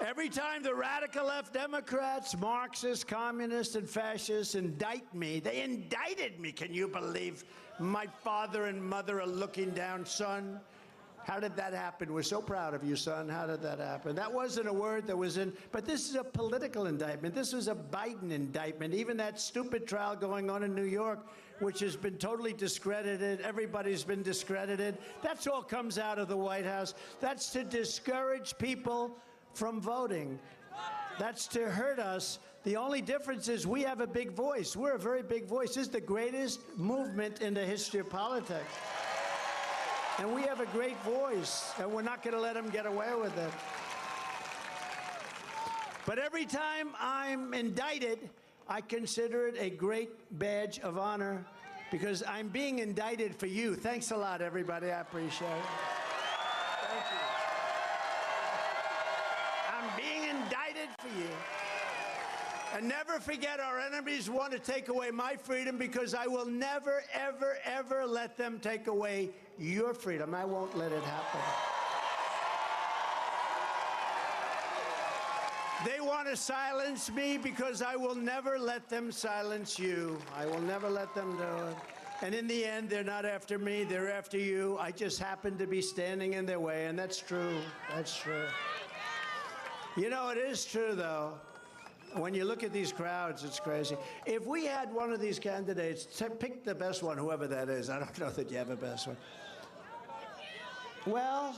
Every time the radical left Democrats, Marxists, communists, and fascists indict me, they indicted me. Can you believe my father and mother are looking down, son? How did that happen? We're so proud of you, son. How did that happen? That wasn't a word that was in, but this is a political indictment. This was a Biden indictment. Even that stupid trial going on in New York, which has been totally discredited, everybody's been discredited. That's all comes out of the White House. That's to discourage people from voting. That's to hurt us. The only difference is we have a big voice. We're a very big voice. This is the greatest movement in the history of politics. And we have a great voice, and we're not going to let them get away with it. But every time I'm indicted, I consider it a great badge of honor because I'm being indicted for you. Thanks a lot, everybody. I appreciate it. Thank you. I'm being indicted for you. And never forget, our enemies want to take away my freedom because I will never, ever, ever let them take away your freedom. I won't let it happen. They want to silence me because I will never let them silence you. I will never let them do it. And in the end, they're not after me, they're after you. I just happen to be standing in their way, and that's true. That's true. You know, it is true, though. When you look at these crowds, it's crazy. If we had one of these candidates, pick the best one, whoever that is. I don't know that you have a best one. Well,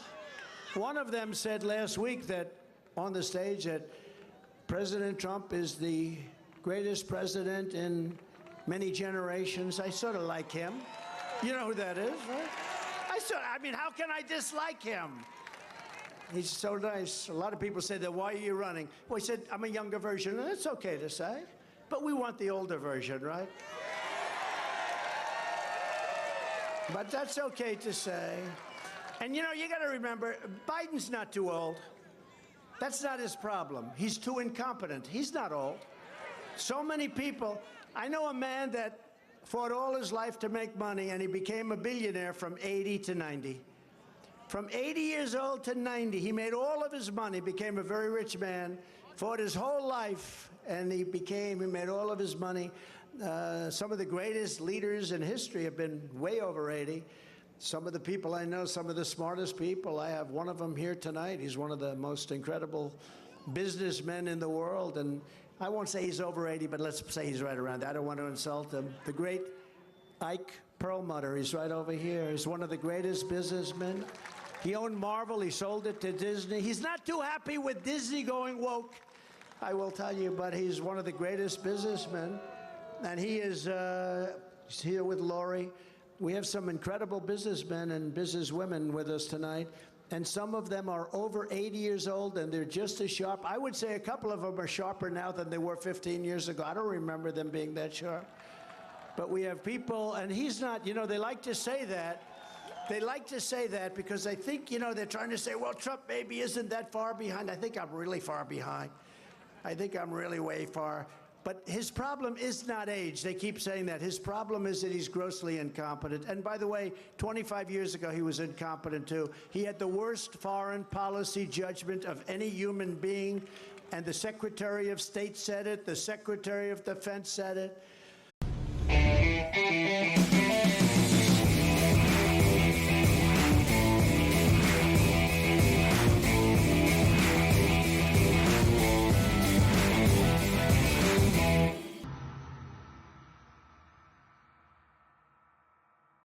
one of them said last week that on the stage that President Trump is the greatest president in many generations. I sort of like him. You know who that is, right? I mean, how can I dislike him? He's so nice. A lot of people say that, why are you running? Well, he said, I'm a younger version, and it's okay to say. But we want the older version, right? But that's okay to say. And you know, you got to remember, Biden's not too old. That's not his problem. He's too incompetent. He's not old. So many people. I know a man that fought all his life to make money, and he became a billionaire from 80 to 90. From 80 years old to 90, he made all of his money, became a very rich man, fought his whole life, and he made all of his money. Some of the greatest leaders in history have been way over 80. Some of the people I know, some of the smartest people, I have one of them here tonight. He's one of the most incredible businessmen in the world, and I won't say he's over 80, but let's say he's right around that. I don't want to insult him. The great Ike Perlmutter, he's right over here. He's one of the greatest businessmen. He owned Marvel. He sold it to Disney. He's not too happy with Disney going woke, I will tell you, but he's one of the greatest businessmen. And he is here with Lori. We have some incredible businessmen and businesswomen with us tonight, and some of them are over 80 years old, and they're just as sharp. I would say a couple of them are sharper now than they were 15 years ago. I don't remember them being that sharp. But we have people, and he's not, you know, they like to say that. They like to say that because I think, you know, they're trying to say, well, Trump maybe isn't that far behind. I think I'm really far behind. I think I'm really way far. But his problem is not age. They keep saying that. His problem is that he's grossly incompetent. And by the way, 25 years ago, he was incompetent, too. He had the worst foreign policy judgment of any human being. And the Secretary of State said it. The Secretary of Defense said it.